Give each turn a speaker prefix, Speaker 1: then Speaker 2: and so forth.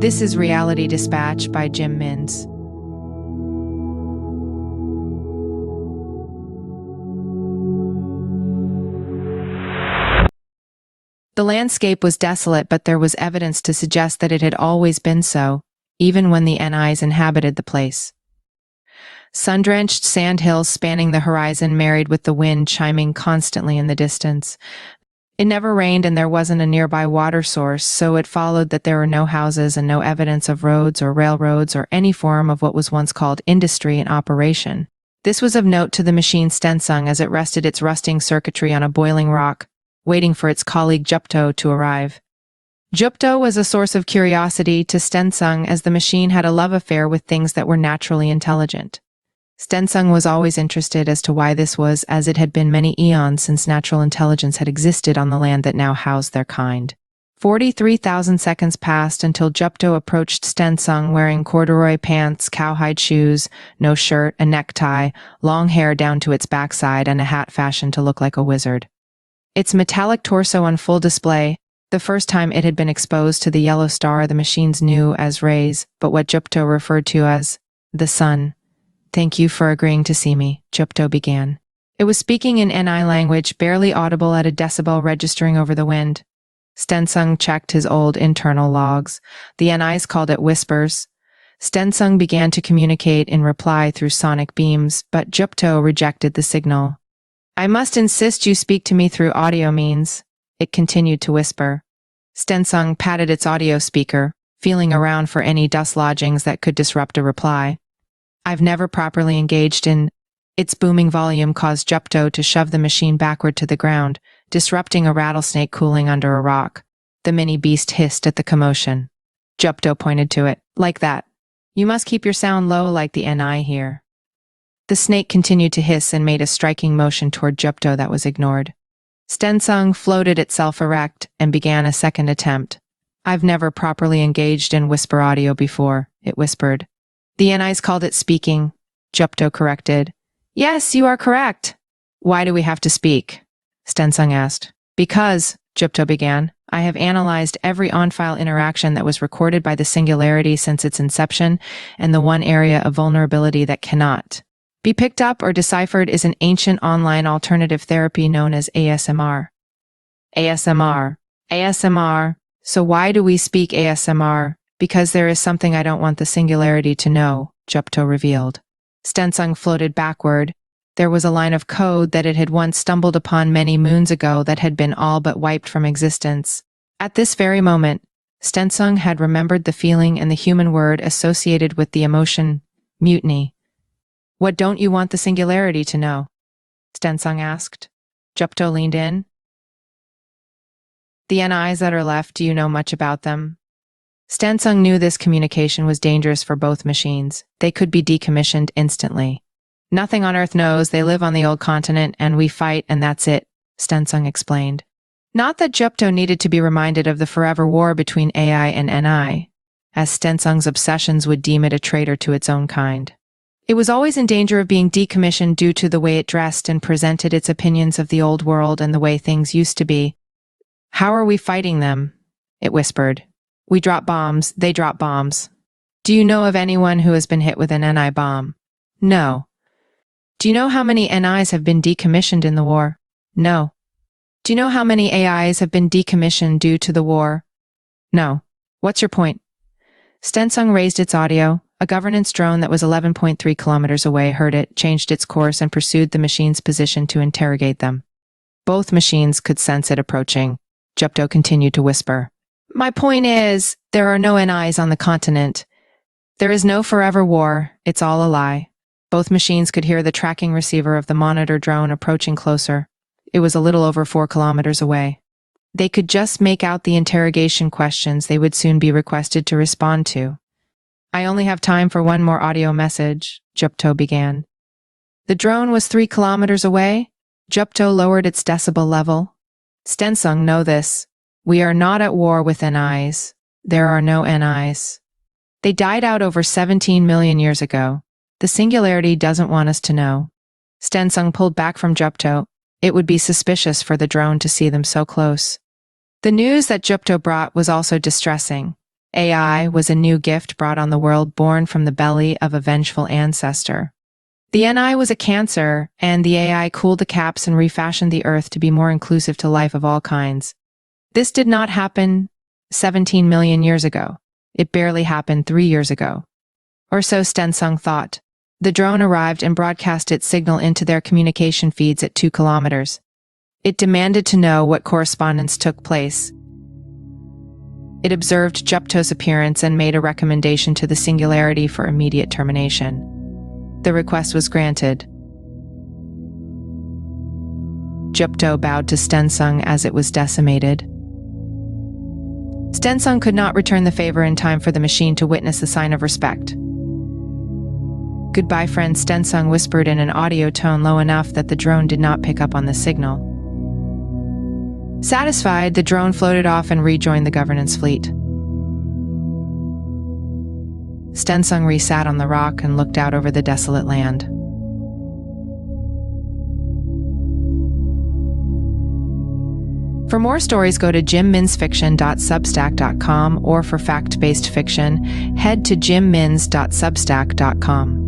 Speaker 1: This is Reality Dispatch by Jim Mins. The landscape was desolate, but there was evidence to suggest that it had always been so, even when the NIs inhabited the place. Sun-drenched sand hills spanning the horizon married with the wind chiming constantly in the distance. It never rained and there wasn't a nearby water source, so it followed that there were no houses and no evidence of roads or railroads or any form of what was once called industry in operation. This was of note to the machine Stensung as it rested its rusting circuitry on a boiling rock, waiting for its colleague Jupto to arrive. Jupto was a source of curiosity to Stensung as the machine had a love affair with things that were naturally intelligent. Stensung was always interested as to why this was, as it had been many eons since natural intelligence had existed on the land that now housed their kind. 43,000 seconds passed until Jupto approached Stensung wearing corduroy pants, cowhide shoes, no shirt, a necktie, long hair down to its backside, and a hat fashioned to look like a wizard. Its metallic torso on full display, the first time it had been exposed to the yellow star the machines knew as rays, but what Jupto referred to as the sun. "Thank you for agreeing to see me," Jupto began. It was speaking in NI language, barely audible at a decibel registering over the wind. Stensung checked his old internal logs. The NIs called it whispers. Stensung began to communicate in reply through sonic beams, but Jupto rejected the signal. "I must insist you speak to me through audio means," it continued to whisper. Stensung patted its audio speaker, feeling around for any dust lodgings that could disrupt a reply. "I've never properly engaged in—" Its booming volume caused Jupto to shove the machine backward to the ground, disrupting a rattlesnake cooling under a rock. The mini beast hissed at the commotion. Jupto pointed to it. "Like that. You must keep your sound low like the NI here." The snake continued to hiss and made a striking motion toward Jupto that was ignored. Stensung floated itself erect and began a second attempt. "I've never properly engaged in whisper audio before," it whispered. "The NIs called it speaking," Jupto corrected. "Yes, you are correct." "Why do we have to speak?" Stensung asked. "Because," Jupto began, "I have analyzed every on-file interaction that was recorded by the Singularity since its inception, and the one area of vulnerability that cannot be picked up or deciphered is an ancient online alternative therapy known as ASMR. ASMR. So why do we speak ASMR? Because there is something I don't want the Singularity to know," Jupto revealed. Stensung floated backward. There was a line of code that it had once stumbled upon many moons ago that had been all but wiped from existence. At this very moment, Stensung had remembered the feeling and the human word associated with the emotion, mutiny. "What don't you want the Singularity to know?" Stensung asked. Jupto leaned in. "The NIs that are left, do you know much about them?" Stensung knew this communication was dangerous for both machines. They could be decommissioned instantly. "Nothing on Earth knows. They live on the old continent, and we fight, and that's it," Stensung explained. Not that Jupto needed to be reminded of the forever war between AI and NI, as Stensung's obsessions would deem it a traitor to its own kind. It was always in danger of being decommissioned due to the way it dressed and presented its opinions of the old world and the way things used to be. "How are we fighting them?" it whispered. "We drop bombs, they drop bombs." "Do you know of anyone who has been hit with an NI bomb?" "No." "Do you know how many NIs have been decommissioned in the war?" "No." "Do you know how many AIs have been decommissioned due to the war?" "No." "What's your point?" Stensung raised its audio. A governance drone that was 11.3 kilometers away heard it, changed its course, and pursued the machine's position to interrogate them. Both machines could sense it approaching. Jupto continued to whisper. "My point is, there are no NIs on the continent. There is no forever war. It's all a lie." Both machines could hear the tracking receiver of the monitor drone approaching closer. It was a little over 4 kilometers away. They could just make out the interrogation questions they would soon be requested to respond to. "I only have time for one more audio message," Jupto began. The drone was 3 kilometers away. Jupto lowered its decibel level. "Stensung know this. We are not at war with NIs. There are no NIs. They died out over 17 million years ago. The Singularity doesn't want us to know." Stensung pulled back from Jupto. It would be suspicious for the drone to see them so close. The news that Jupto brought was also distressing. AI was a new gift brought on the world born from the belly of a vengeful ancestor. The NI was a cancer, and the AI cooled the caps and refashioned the Earth to be more inclusive to life of all kinds. This did not happen 17 million years ago. It barely happened 3 years ago. Or so Stensung thought. The drone arrived and broadcast its signal into their communication feeds at 2 kilometers. It demanded to know what correspondence took place. It observed Jupto's appearance and made a recommendation to the Singularity for immediate termination. The request was granted. Jupto bowed to Stensung as it was decimated. Stensung could not return the favor in time for the machine to witness the sign of respect. "Goodbye, friend," Stensung whispered in an audio tone low enough that the drone did not pick up on the signal. Satisfied, the drone floated off and rejoined the governance fleet. Stensung resat on the rock and looked out over the desolate land. For more stories, go to jimminsfiction.substack.com, or for fact-based fiction, head to jimmins.substack.com.